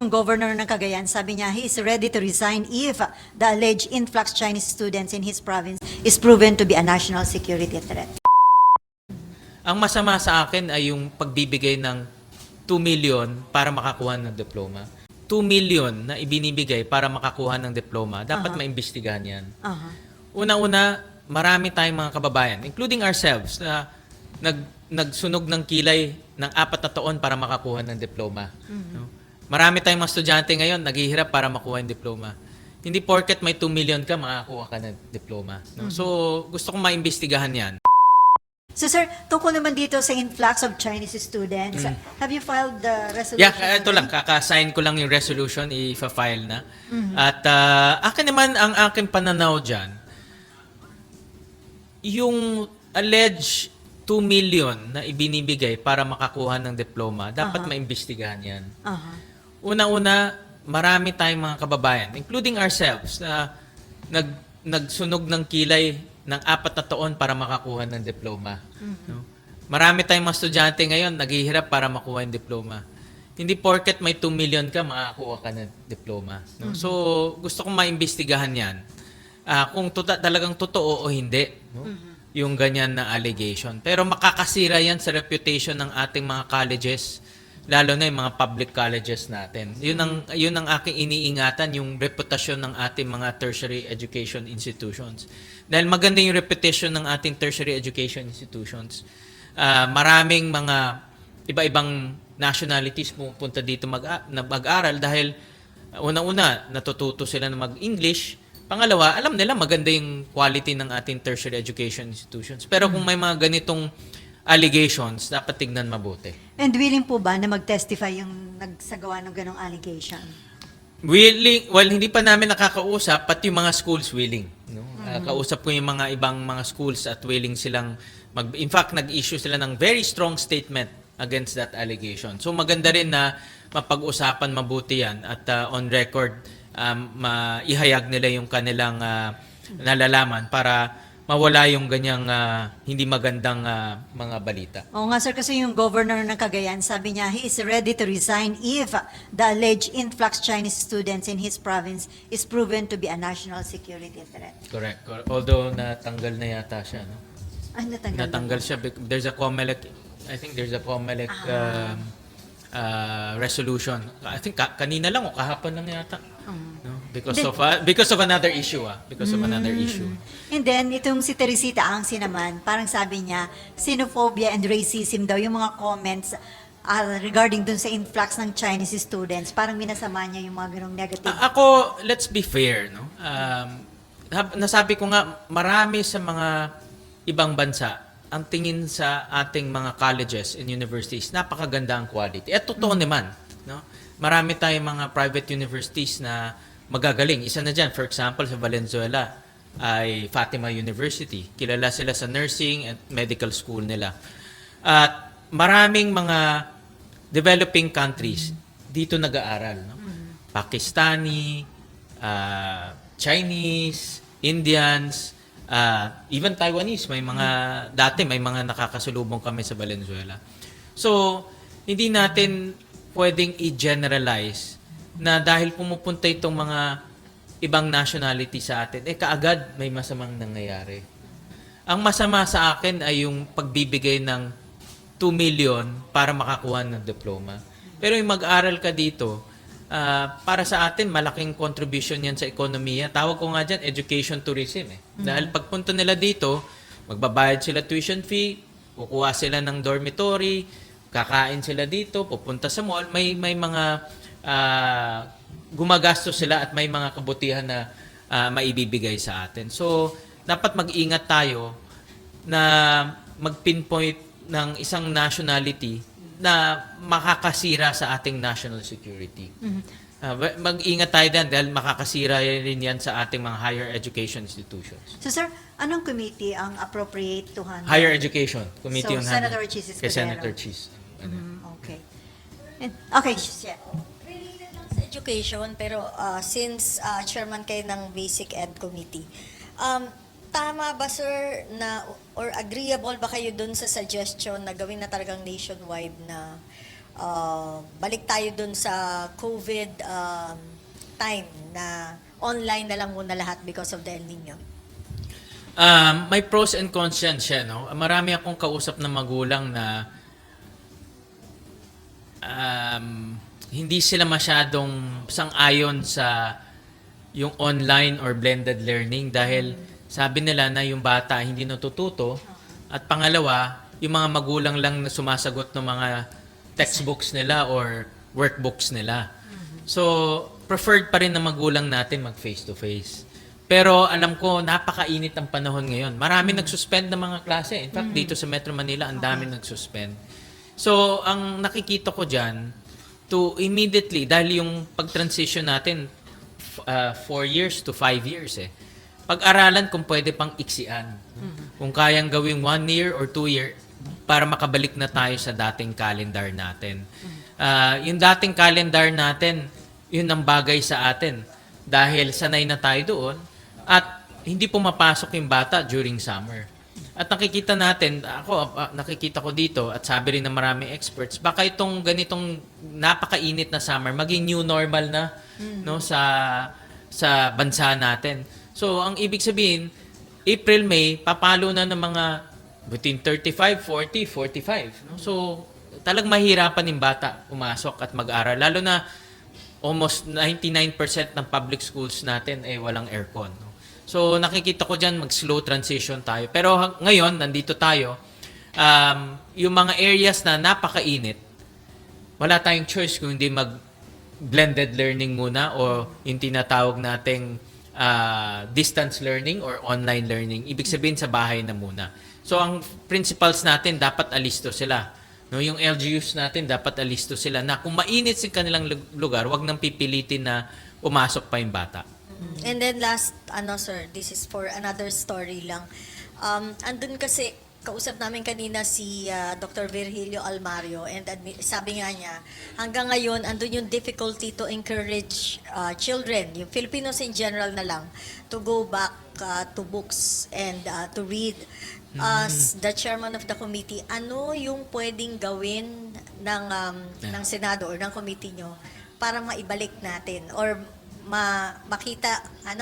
Governor ng Cagayan, sabi niya he is ready to resign if the alleged influx Chinese students in his province is proven to be a national security threat. Ang masama sa akin ay yung pagbibigay ng 2 million para makakuha ng diploma. 2 million na ibinibigay para makakuha ng diploma, dapat maimbestigahan yan. Una-una, marami tayong mga kababayan, including ourselves, na nagsunog ng kilay ng 4 na taon para makakuha ng diploma. No? Marami tayong mga estudyante ngayon naghihirap para makuha yung diploma. Hindi porket may 2 million ka, makakuha ka ng diploma. No? So, gusto kong maimbestigahan yan. So sir, tungkol naman dito sa influx of Chinese students, have you filed the resolution? Yeah, ito lang, kaka-sign ko lang yung resolution, i-file na. At akin naman, ang aking pananaw dyan, yung alleged 2 million na ibinibigay para makakuha ng diploma, dapat maimbestigahan yan. Una-una, marami tayong mga kababayan, including ourselves, na nagsunog ng kilay ng 4 na taon para makakuha ng diploma. No? Marami tayong mga estudyante ngayon naghihirap para makuha yung diploma. Hindi porket may 2 million ka, makakuha ka ng diploma. No? So, gusto kong maimbestigahan yan. Kung talagang totoo o hindi, no? Yung ganyan na allegation. Pero makakasira yan sa reputation ng ating mga colleges, lalo na yung mga public colleges natin. Yun ang aking iniingatan, yung reputasyon ng ating mga tertiary education institutions. Dahil maganda yung reputation ng ating tertiary education institutions. Maraming mga iba-ibang nationalities pupunta dito mag-aral dahil una-una, natututo sila na mag-English. Pangalawa, alam nila maganda yung quality ng ating tertiary education institutions. Pero kung may mga ganitong allegations, dapat tignan mabuti. And willing po ba na mag-testify yung nagsagawa ng ganong allegation? Willing, well, hindi pa namin nakakausap, pati yung mga schools willing. No? Kausap ko yung mga ibang mga schools at willing silang in fact, nag-issue sila ng very strong statement against that allegation. So maganda rin na mapag-usapan mabuti yan at on record, maihayag nila yung kanilang nalalaman para mawala yung ganyang hindi magandang mga balita. Oo nga sir, kasi yung governor ng Cagayan, sabi niya he is ready to resign if the alleged influx Chinese students in his province is proven to be a national security threat. Correct. Although natanggal na yata siya, no? Natanggal siya. There's a COMELEC, I think there's a COMELEC resolution. I think kanina lang o kahapon lang yata. No? Because of another issue. Because of another issue. And then, itong si Teresita Angsi naman, parang sabi niya, xenophobia and racism daw, yung mga comments regarding dun sa influx ng Chinese students, parang minasama niya yung mga ganong negative. Ako, let's be fair. No? Nasabi ko nga, marami sa mga ibang bansa, ang tingin sa ating mga colleges and universities, napakaganda ang quality. At totoo naman. No? Marami tayong mga private universities na magagaling. Isa na dyan, for example, sa Valenzuela, ay Fatima University. Kilala sila sa nursing at medical school nila. At maraming mga developing countries dito nag-aaral. No? Pakistani, Chinese, Indians, even Taiwanese. Dati may mga nakakasalubong kami sa Valenzuela. So, hindi natin pwedeng i-generalize na dahil pumupunta itong mga ibang nationality sa atin, kaagad may masamang nangyayari. Ang masama sa akin ay yung pagbibigay ng 2 million para makakuha ng diploma. Pero yung mag-aral ka dito, para sa atin, malaking contribution yan sa ekonomiya. Tawag ko nga dyan, education tourism. Dahil pagpunta nila dito, magbabayad sila tuition fee, kukuha sila ng dormitory, kakain sila dito, pupunta sa mall, may mga gumagastos sila at may mga kabutihan na maibibigay sa atin. So, dapat mag-ingat tayo na mag-pinpoint ng isang nationality na makakasira sa ating national security. Mag-ingat tayo din dahil makakasira rin yan sa ating mga higher education institutions. So sir, anong committee ang appropriate to handle? Higher Education Committee So, on Senator Chis Escudero. Kay Senator Chis. Okay. Okay, yeah. Related lang sa education, pero since chairman kayo ng Basic Ed Committee, tama ba sir na or agreeable ba kayo dun sa suggestion na gawin na talagang nationwide na balik tayo dun sa COVID time na online na lang muna lahat because of the El Nino? May pros and cons yan siya, no? Marami akong kausap na magulang na hindi sila masyadong sang-ayon sa yung online or blended learning dahil sabi nila na yung bata hindi natututo at pangalawa, yung mga magulang lang na sumasagot ng mga textbooks nila or workbooks nila. So, preferred pa rin ng magulang natin mag face-to-face. Pero alam ko, napakainit ang panahon ngayon. Marami nagsuspend ng mga klase. In fact, dito sa Metro Manila, ang dami nagsuspend. So, ang nakikita ko dyan, to immediately, dahil yung pag-transition natin, 4 years to 5 years pag-aralan kung pwede pang iksian. Kung kayang gawing 1 year or 2 year, para makabalik na tayo sa dating calendar natin. Yung dating calendar natin, yun ang bagay sa atin. Dahil sanay na tayo doon, at hindi pumapasok yung bata during summer. At nakikita natin, nakikita ko dito, at sabi rin ng maraming experts, baka itong ganitong napakainit na summer, maging new normal na no, sa bansa natin. So, ang ibig sabihin, April, May, papalo na ng mga between 35, 40, 45. No? So, talagang mahirapan yung bata pumasok at mag-aral. Lalo na almost 99% ng public schools natin ay walang aircon. No? So, nakikita ko dyan, mag-slow transition tayo. Pero ngayon, nandito tayo, yung mga areas na napakainit, wala tayong choice kung hindi mag-blended learning muna o yung tinatawag nating distance learning or online learning. Ibig sabihin sa bahay na muna. So, ang principals natin, dapat alisto sila. No, yung LGUs natin, dapat alisto sila na kung mainit sa kanilang lugar, wag nang pipilitin na pumasok pa yung bata. And then last, sir, this is for another story lang. Andun kasi, kausap namin kanina si Dr. Virgilio Almario and sabi nga niya, hanggang ngayon, andun yung difficulty to encourage children, yung Filipinos in general na lang, to go back to books and to read. As the chairman of the committee, ano yung pwedeng gawin ng Senado or ng committee nyo para maibalik natin or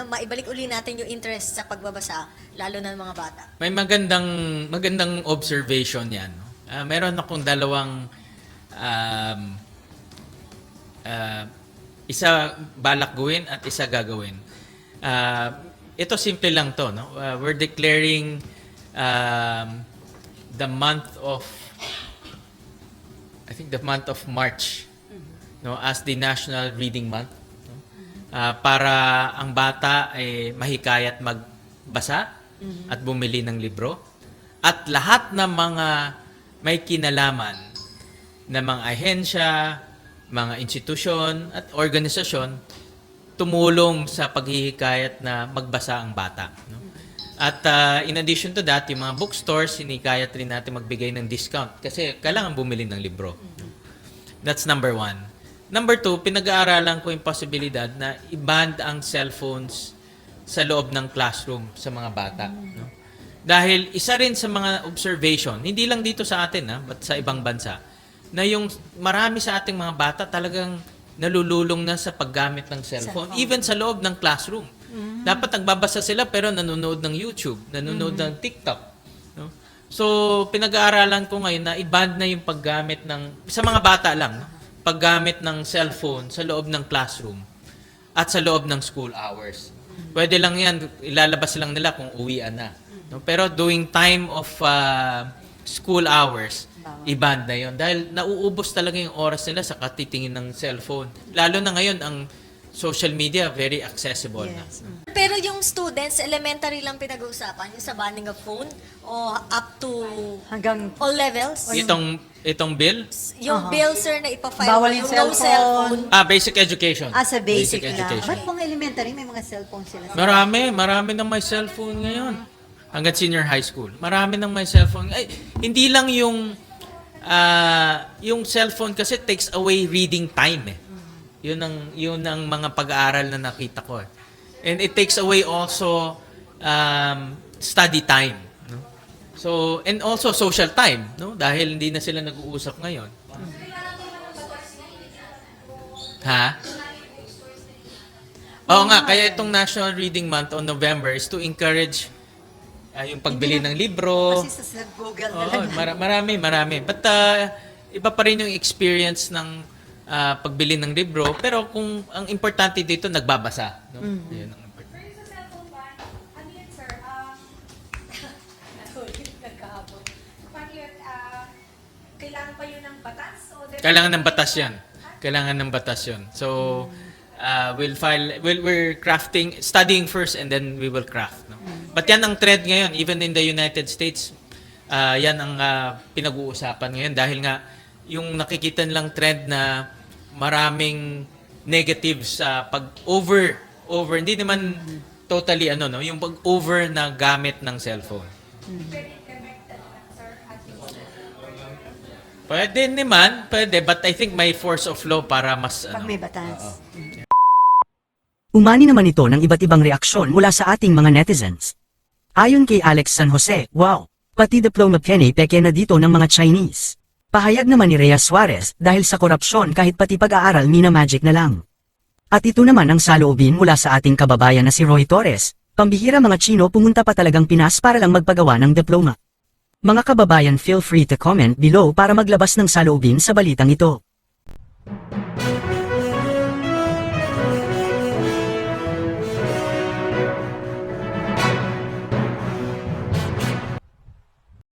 maibalik uli natin yung interest sa pagbabasa, lalo na ng mga bata? May magandang observation yan. No? Meron akong dalawang isa balak gawin at isa gagawin. Ito simple lang to. No? We're declaring the month of March no, as the National Reading Month. Para ang bata ay mahikayat magbasa at bumili ng libro. At lahat ng mga may kinalaman na mga ahensya, mga institusyon at organisasyon tumulong sa paghihikayat na magbasa ang bata. No? At in addition to that, yung mga bookstores, hinikayat rin natin magbigay ng discount kasi kailangan bumili ng libro. That's number 1. Number 2, pinag-aaralan ko yung posibilidad na i-ban ang cellphones sa loob ng classroom sa mga bata. No? Dahil isa rin sa mga observation, hindi lang dito sa atin, but sa ibang bansa, na yung marami sa ating mga bata talagang nalululong na sa paggamit ng cellphone, even sa loob ng classroom. Dapat nagbabasa sila pero nanonood ng YouTube, nanonood ng TikTok. No? So, pinag-aaralan ko ngayon na i-ban na yung paggamit sa mga bata lang, no? Paggamit ng cellphone sa loob ng classroom at sa loob ng school hours. Pwede lang yan, ilalabas lang nila kung uwian na. No? Pero during time of school hours, i-ban na yun. Dahil nauubos talaga yung oras nila sa katitingin ng cellphone. Lalo na ngayon, ang social media, very accessible na. Pero yung students, elementary lang pinag-uusapan, yung sa banning of phone o up to Hanggang all levels? Itong bill? Yung bill, sir, na ipafile Bawal mo, yung yung no cellphone. Basic education. as a basic lang. education. Ba't mga elementary may mga cellphone sila? Marami nang may cellphone ngayon. Hanggang senior high school. Marami nang may cellphone. Ay, hindi lang yung cellphone kasi takes away reading time. Yun ang mga pag-aaral na nakita ko. And it takes away also study time. No? So, and also social time. No? Dahil hindi na sila nag-uusap ngayon. Ha? Oo nga, kaya itong National Reading Month on November is to encourage yung pagbili ng libro. Kasi sa Google na Oo, lang. marami. But iba pa rin yung experience ng pagbili ng libro. Pero kung ang importante dito, nagbabasa. No? Yun ang importante. Sir, sa cellphone ba? Ano yun, sir? Paano yun? Kailangan pa yun ng batas? O Kailangan ng batas yan. Kailangan ng batas yun. So, we're studying first and then we will craft. No? But yan ang trend ngayon, even in the United States, yan ang pinag-uusapan ngayon dahil nga yung nakikita nilang trend na maraming negatives sa pag-over, hindi naman totally yung pag-over na gamit ng cellphone. Pwede naman, but I think may force of law para mas Pag may batas. Umani naman ito ng iba't ibang reaksyon mula sa ating mga netizens. Ayon kay Alex San Jose, wow, pati diploma penny peke na dito ng mga Chinese. Pahayag naman ni Rhea Suarez dahil sa korupsyon kahit pati pag-aaral mina magic na lang. At ito naman ang saloobin mula sa ating kababayan na si Roy Torres, pambihira mga Chino pumunta pa talagang Pinas para lang magpagawa ng diploma. Mga kababayan, feel free to comment below para maglabas ng saloobin sa balitang ito.